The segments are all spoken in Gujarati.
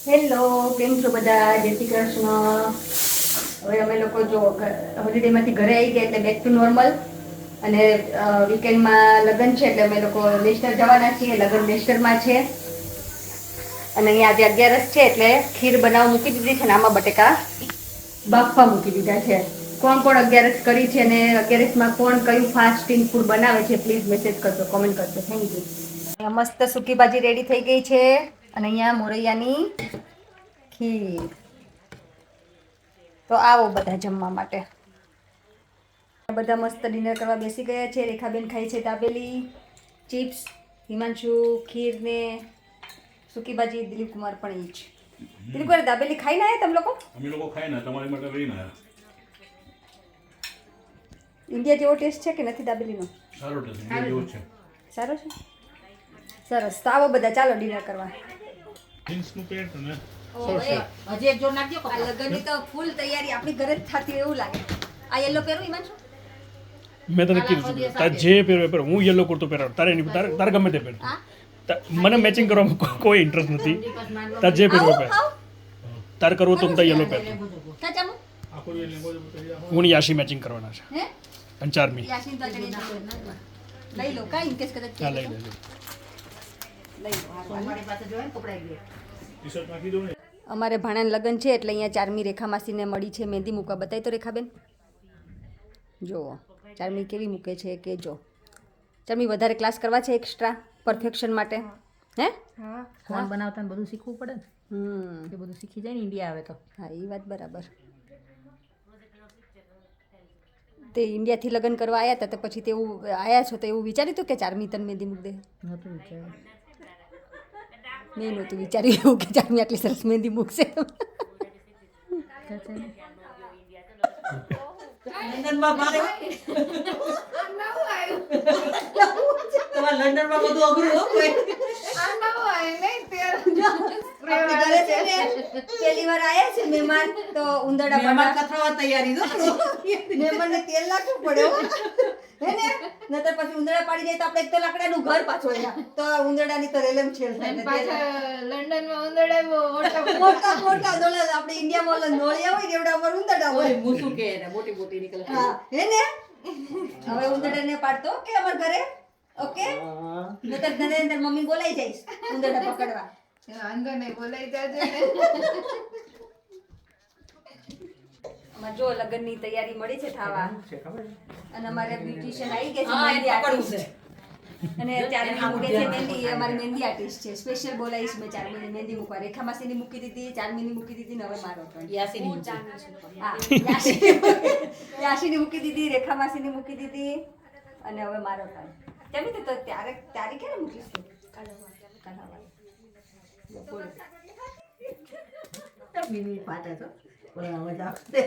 હેલો, કેમ છો બધા? જય શ્રી કૃષ્ણ. હવે અમે લોકો જો હોલિડેમાંથી ઘરે આવી ગયા એટલે બેક ટુ નોર્મલ. અને વીકેન્ડમાં લગ્ન છે એટલે અમે લોકો લેસ્ટર જવાના છીએ. લગ્ન લેસ્ટરમાં છે અને અહીંયા આજે 11 છે એટલે ખીર બનાવવા મૂકી દીધી છે ને આમાં બટેકા બાફવા મૂકી દીધા છે. કોણ કોણ 11 કરી છે અને 11માં કોણ કયું ફાસ્ટિંગ ફૂડ બનાવે છે પ્લીઝ મેસેજ કરજો, કોમેન્ટ કરજો. Thank you. અહીંયા મસ્ત સૂકી ભાજી રેડી થઈ ગઈ છે અને અહીંયા મોરૈયાની ખીર. તો આવો બધા જમવા માટે. બધા મસ્ત ડિનર કરવા બેસી ગયા છે. રેખાબેન ખાઈ છે દાબેલી ચિપ્સ, હિમાંશુ ખીર ને સૂકી ભાજી, દિલીપ કુમાર પણ એ જ. દિલીપ કુમાર દાબેલી ખાઈને આવ્યા તમે લોકો? અમે લોકો ખાઈને તમારી માટે લઈને આવ્યા. ઇન્ડિયા જેવો ટેસ્ટ છે કે નથી દાબેલીનો? સારો ટેસ્ટ ઇન્ડિયા જેવો છે. સારો છે, સરસ. તો આવો બધા, ચાલો ડિનર કરવા. જીન્સનું પેન્ટ ને હજી એક જોડ નાખજો. આ લગનની તો ફૂલ તૈયારી આપણી ઘરે જ થતી એવું લાગે. આ યેલો પહેરું હિમાંશુ? મેં તને કીધું તારે જે પહેરવે પહેર. હું યલો કુર્તો પહેરાવ, તારે નહીં, તારે ગમે તે પહેર. મને મેચિંગ કરવામાં કોઈ ઇન્ટરેસ્ટ નથી. તારે જે પહેરવે પહેર. તારે કરવું તો હું યલો પહેર. હું યાશી મેચિંગ કરવાના છે. હે? અને ચારમી યાસીન તો ચડી લઈ લો કા ઇન કેસ કદાચ હા લઈ લેજો. લઈ લો. અમારી પાસે જો કપડા ગયે. ટી-શર્ટ નાખી દો ને. અમારે ભાણાના લગ્ન છે એટલે અહીંયા ચારમી રેખા માસીને મળી છે મહેંદી મૂકવા. બતાવી તો રેખાબેન, જુઓ ચારમી કેવી મૂકે છે કે જો. ચારમી વધારે ક્લાસ કરવા છે એક્સ્ટ્રા પરફેક્શન માટે? હે? હા, ફોન બનાવતા બધું શીખવું પડે ને. એ બધું શીખી જાય ને ઇન્ડિયા આવે તો. હા, એ વાત બરાબર. તે ઇન્ડિયાથી લગ્ન કરવા આવ્યા હતા તો પછી તેવું આવ્યા છો તો એવું વિચાર્યું હતું કે ચારમી તને મહેંદી મૂક દે? નહોતું વિચાર્યું. મેં નહોતું વિચાર્યું એવું કે ચારમી આટલી સરસ મહેંદી મૂકશે. લંડનમાં મારે લંડનમાં બધું અઘરું હો કોઈ. પહેલી વાર આયા છે મહેમાન તો ઉંદરડા મહેમાન કથાવા તૈયારી દો. મહેમાનને તેલ નાખવું પડે હો. હે ને? નતર પછી ઉંદરડા પાડી જાય તો આપણે એક તો લાકડાનું ઘર પાછું અહીંયા તો ઉંદરડાની તો રેલમ છેલ થાય. લંડનમાં ઉંદરડા મોટા મોટા દોલા આપણે ઇન્ડિયામાં ઓલા નોળિયા હોય ને એવડા અમાર ઉંદરડા હોય. મૂસું કે એને મોટી મોટી નીકળે. હા, હે ને? હવે ઉંદરડાને પાડતો કે અમાર ઘરે? ઓકે? નતર નરેન્દ્ર મમ્મી બોલાઈ જઈશ ઉંદરડા પકડવા. વાંધો નહીં, બોલાઈ જાજો ને. અમાર જો લગ્નની તૈયારી મળી છે થાવા અને અમારે બ્યુટિશિયન આવી ગયા છે હા, મહેંદી એ પકડવું artist. છે. અને ચારમી મૂકે છે મહેંદી. અમારી મહેંદી આર્ટિસ્ટ છે. સ્પેશિયલ બોલાવીશ મેં ચારમીની મહેંદી મૂકવા. રેખા માસીની મૂકી દીધી, ચારમીની મૂકી દીધી ને હવે મારો turn. યાસીની મૂકી. હા, યાશીની મૂકી દીધી, રેખા માસીની મૂકી દીધી અને હવે મારો turn. ચારમી તો ત્યારે ક્યારે મૂકીશ તું? બોલો. મિની પાટે તો પણ અવાજ આવશે.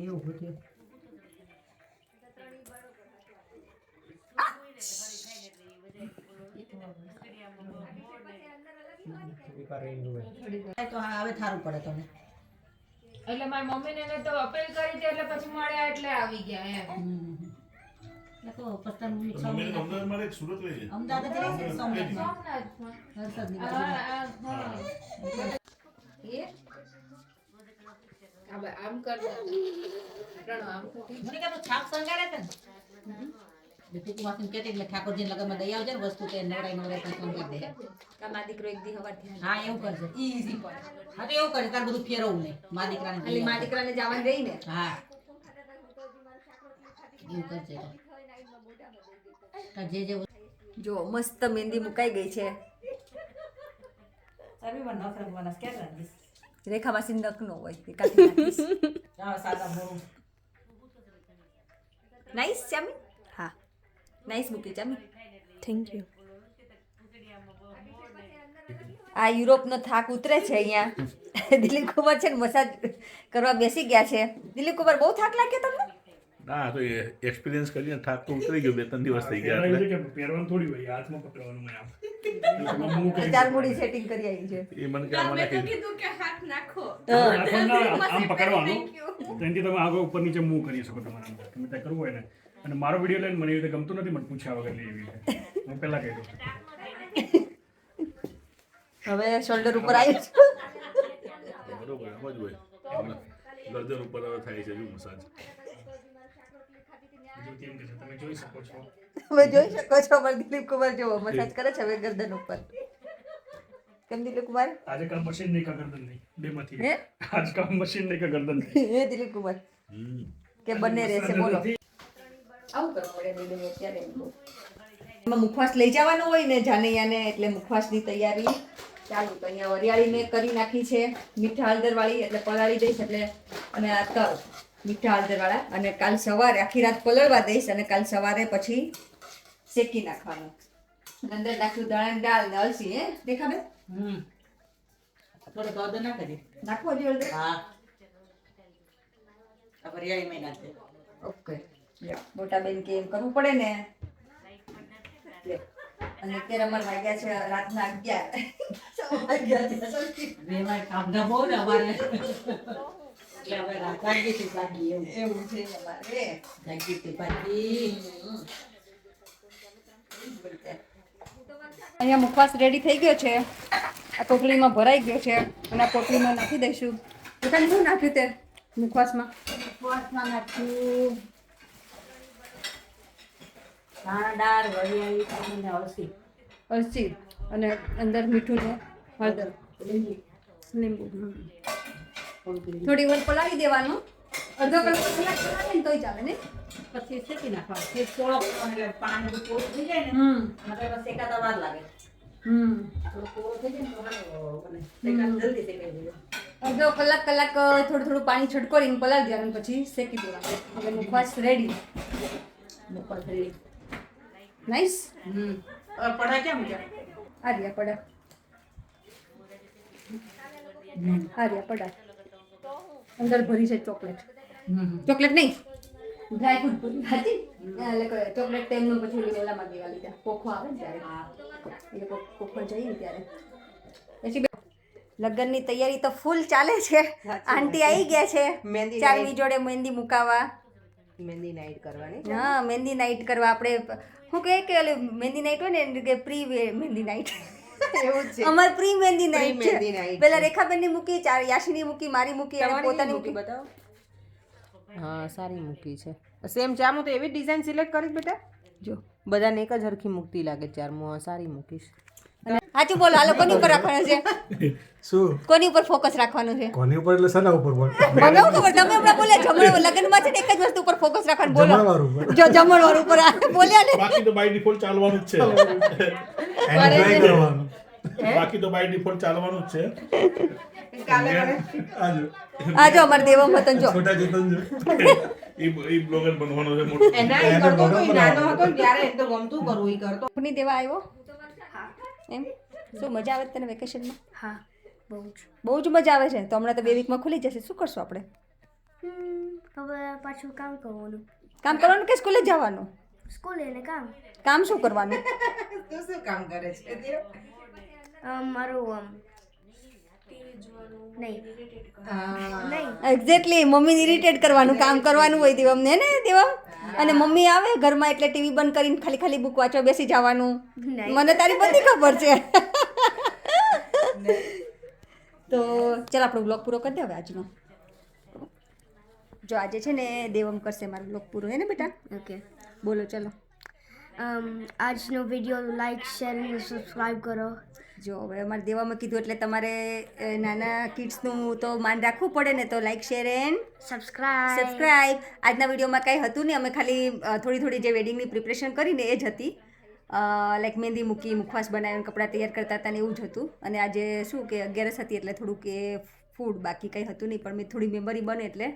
એવું બધું. તો હા, હવે થારું પડે તમને. એટલે મારી મમ્મીને એને તો અપીલ કરી હતી એટલે પછી મળ્યા એટલે આવી ગયા એમ. લખો પસ્તર મિક્સ મમ્મીને તો અમદાવાદમાં રહે કે સુરત રહે છે? અમદાવાદ જ રહે છે, સોમનાથમાં. સોમનાથમાં. હર્ષદની હા, બાજુમાં. હા. એ? આમ કરતા આમ મને કે છાપ સંગારે છે ને. બેટી કુમાસીને કહેતી એટલે ઠાકોરજી લગનમાં દઈ આવજે ને વસ્તુ તે નવરાઈ પણ સંગાર દે. મારા દીકરો એક દી હવારથી હા, એવું કરજે. ઈઝી પડે. હા, તો એવું કરે તાર બધું ફેરવવું નહીં. મા દીકરાને દઈ ખાલી મા આવજે. દીકરાને જવાનું રહી ને. હા, એવું કરજે તો. તાર જે જે જો મસ્ત મહેંદી મુકાઈ ગઈ છે. સર્વીમાં નખ રંગવાના ક્યાં રાખીશ? રેખા માસી નખ નો હોય એ કાઢી નાખીશ. હા, સાદા મોરું. નાઈસ ચામી. હા, નાઈસ મૂકી ચામી. Thank you. આ યુરોપનો થાક ઉતરે છે અહીંયા. દિલીપ કુમાર છે ને મસાજ કરવા બેસી ગયા છે. દિલીપ કુમાર બહુ થાક લાગ્યો તમને? ના તો એક્સપિરિયન્સ કરીને થાક તો ઉતરી ગયો. 2-3 દિવસ થઈ ગયા પહેરાયું એટલે છે કે પહેરવાનું થોડી હોય, હાથમાં પકડવાનું હોય આમ. હું કરી ચાર મૂડી સેટિંગ કરી આવી છે. એ મને કે મને કે આમ પકડવાનું તેનાથી તમે આગળ ઉપર નીચે મૂવ કરી શકો તમારા અંદર. તમે ત્યાં કરવું હોય ને. અને મારો વિડીયો લઈને મને એવી રીતે ગમતું નથી, મને પૂછ્યા વગર લે એવી રીતે હું પહેલા કહી દઉં છું. હવે શોલ્ડર ઉપર આવ્યું છે. બરોબર એમ જ હોય ગરદન ઉપર હવે થાય છે જો મસાજ. તમે જોઈ શકો છો તમે જોઈ શકો છો અમારા દિલીપ કુમાર જો મસાજ કરે છે હવે ગરદન ઉપર. કેમ દિલીપ કુમાર? આજે કામ મશીન નહીં કા ગરદન નહીં બેમાંથી હે આજ કામ મશીન નહીં કા ગરદન નહીં. હે દિલીપ કુમાર કે બંને રહેશે બોલો. આવું કરવું પડે દીદી અત્યારે એમાં મુખવાસ લઈ જવાનો હોય ને જાનૈયાને એટલે મુખવાસની તૈયારી ચાલુ. તો અહીંયા વરિયાળી મેં કરી નાખી છે મીઠા હળદરવાળી એટલે પલાળી દઈશ એટલે અને આ તલ મીઠા હળદરવાળા અને કાલ સવારે આખી રાત પલળવા દઈશ અને કાલ સવારે પછી શેકી નાખવાનું. અંદર નાખ્યું દાણા દાળ ને અલસી હે દેખા બે થોડો હળદર નાખી દે. નાખવો હજી હળદર. હા આ વરિયાળી મેં નાખી દે. ઓકે મોટા બેન કે એમ કરવું પડે ને લે. અને અત્યારે અમારે વાગ્યા છે રાતના 11 વાગ્યા છે. વેવાય કામ ના બહુ ને અમારે એટલે હવે રાખી હતી બાકી એવું છે અમારે. રાખી હતી બાકી. અહીંયા મુખવાસ રેડી થઈ ગયો છે. આ પોટલીમાં ભરાઈ ગયો છે અને આ પોટલીમાં નાખી દઈશું. દુકાન શું નાખ્યું તે મુખવાસમાં? ઉપવાસમાં નાખ્યું ધાણા દાળ વરિયાળી અને અળસી અળસી અને અંદર મીઠું ને હળદર લીંબુ. થોડી વાર પલાળી દેવાનું. અડધો કલાક પલાળી તોય ચાલે ને. પછી શેકી નાખવાનું. તે થોડો એટલે પાણી બધું પૂરું થઈ જાય ને એટલે શેકાતા વાર લાગે. થોડું પૂરું થઈ જાય ને તો સારું બને. શેકાતા જલ્દી શેકાઈ જાય. અડધો કલાક થોડું પાણી છટકોરીને પલાળી દેવાનું પછી શેકી દેવાનું. હવે મુખવાસ રેડી. બપોર થઈ નાઈસ. પડા કેમ છે? આર્યા પડા. આર્યા પડા. અંદર ભરી છે ચોકલેટ. ચોકલેટ નહીં ડ્રાય ફ્રૂટ પૂરી હતી એટલે ચોકલેટ તેમનું પછી ઓલામાં દેવા લીધા. કોખો આવે ને ત્યારે એટલે કોખો જઈએ ને ત્યારે પછી લગ્નની તૈયારી તો ફૂલ ચાલે છે. આંટી આવી ગયા છે ચારની જોડે મહેંદી મુકાવા. મહેંદી નાઈટ કરવાની. હા મહેંદી નાઈટ કરવા. આપણે શું કહે કે ઓલી મહેંદી નાઈટ હોય ને કે પ્રી મહેંદી નાઈટ એવું જ છે. અમાર પ્રી મહેંદી નાઈટ મહેંદી છે. night પેલા રેખાબેનની મૂકી, યાશીની મૂકી, મારી મૂકી અને પોતાની મૂકી. બતાવો. હા સારી મૂકી છે. સેમ ચામું તો એવી ડિઝાઇન સિલેક્ટ કરી બેટા. જો બધાને એક જ હરખી મૂકતી લાગે ચારમું. હા સારી મૂકીશ. સાચું બોલો હાલો કોની ઉપર રાખવાનું છે? શું કોની ઉપર ફોકસ રાખવાનું છે? કોની ઉપર એટલે સના ઉપર બોલ મને એવું ખબર તમે હમણાં બોલ્યા જમણવાર લગ્નમાં છે ને એક જ વસ્તુ ઉપર ફોકસ રાખવાનું બોલો. જમણવાર ઉપર. જો જમણવાર ઉપર આ બોલ્યા ને. બાકી તો બાય ડિફોલ્ટ ચાલવાનું જ છે. એને ટ્રાય કરવાનું. બાકી તો બાય ડિફોલ્ટ ચાલવાનું જ છે. આજો આ જો અમાર દેવમ વતન જો છોટા જતન જો એ બ્લોગર બનવાનો છે મોટો. એના એ કરતો તો ઈ નાનો હતો ને ત્યારે એને તો ગમતું કરવું ઈ કરતો. કોની દેવા આવ્યો એમ શું મજા આવે તને વેકેશનમાં? હા બહુ જ મજા આવે છે. તો હમણાં તો 2 વીકમાં ખુલી જશે. શું કરશું આપણે? હવે પાછું કામ કરવાનું. કામ કરવાનું કે સ્કૂલે જવાનું? સ્કૂલે ને કામ. કામ શું કરવાનું? તું શું કામ કરે છે દેવ? મારું નહીં નહીં એક્ઝેક્ટલી મમ્મીને ઇરિટેટ કરવાનું કામ કરવાનું હોય દેવમને ને દેવમ. અને મમ્મી આવે ઘરમાં એટલે ટીવી બંધ કરીને ખાલી બુક વાંચવા બેસી જવાનું. મને તારી બધી ખબર છે. તો ચાલ આપણો બ્લોગ પૂરો કરી દે હવે આજનો. જો આજે છે ને દેવમ કરશે મારો બ્લોગ પૂરો હે ને બેટા? ઓકે બોલો ચલો. આજનો વિડીયો લાઈક શેર અને સબસ્ક્રાઈબ કરો. જો હવે અમારે દેવામાં કીધું એટલે તમારે નાના કિડ્સનું તો માન રાખવું પડે ને. તો લાઈક શેર એન્ડ સબસ્ક્રાઈબ. આજના વિડીયોમાં કાંઈ હતું નહીં. અમે ખાલી થોડી જે વેડિંગની પ્રિપરેશન કરીને એ જ હતી. લાઈક મહેંદી મૂકી, મુખવાસ બનાવીને કપડાં તૈયાર કરતા હતા ને એવું જ હતું. અને આજે શું કે 11 હતી એટલે થોડુંક એ ફૂડ બાકી કંઈ હતું નહીં. પણ મેં થોડી મેમરી બને એટલે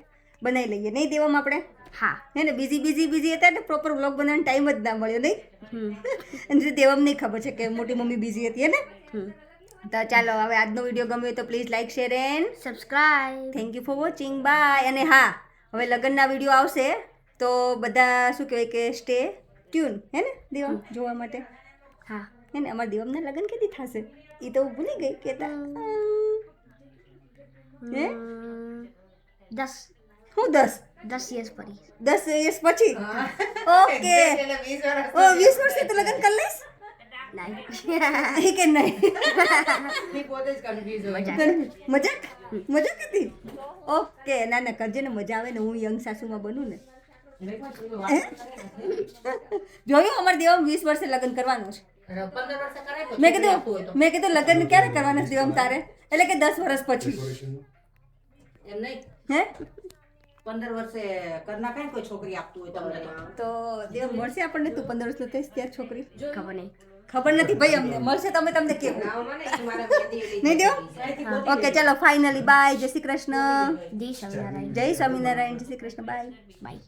બનાવી લઈએ નહીં દેવામાં આપણે. હા હે ને બીજી હતા ને પ્રોપર વ્લોગ બનાવવાનો ટાઈમ જ ના મળ્યો નહીં. અને દેવમ નહીં ખબર છે કે મોટી મમ્મી બિઝી હતી હે ને. તો ચાલો હવે આજનો વિડીયો ગમ્યો તો please like share and subscribe. Thank you for watching. Bye. અને હા હવે લગ્નના વિડીયો આવશે તો બધા શું કહેવાય કે સ્ટે ટ્યુન હે ને દેવમ જોવા માટે. હા હે ને અમારા દેવમના લગ્ન કેદી થશે એ તો હું ભૂલી ગઈ કહેતા. હે 10 હું 10 years પછી 10 years પછી? ઓકે. 20 વર્ષથી તો લગ્ન કરી લઈશ. नहीं એ કે નહીં એ પોતે જ કન્ફ્યુઝ મજાક મજાક હતી ઓકે ના ના કરજે ને મજા આવે ને હું યંગ સાસુમાં બનું ને જોયું અમારે દેવમ 20 વર્ષે લગ્ન કરવાનું છે 15 વર્ષે કરાય તો મેં કીધું લગ્ન ક્યારે કરવાના છે દેવમ તારે એટલે કે 10 વર્ષ પછી એમ નહીં હે 15 વર્ષે કર નાખાય ને કોઈ છોકરી આપતું હોય તમને તો દેવ મળશે આપણને તું 15 વર્ષ થઈશ ત્યારે છોકરી खबर नहीं ખબર નથી ભાઈ અમને મળશે તમે તમને કેવું નહીં નહીં દેવ ઓકે ચલો ફાઇનલી બાય જય શ્રી કૃષ્ણ दी स्वामीनारायण જય સ્વામિનારાયણ જય શ્રી કૃષ્ણ બાય बाय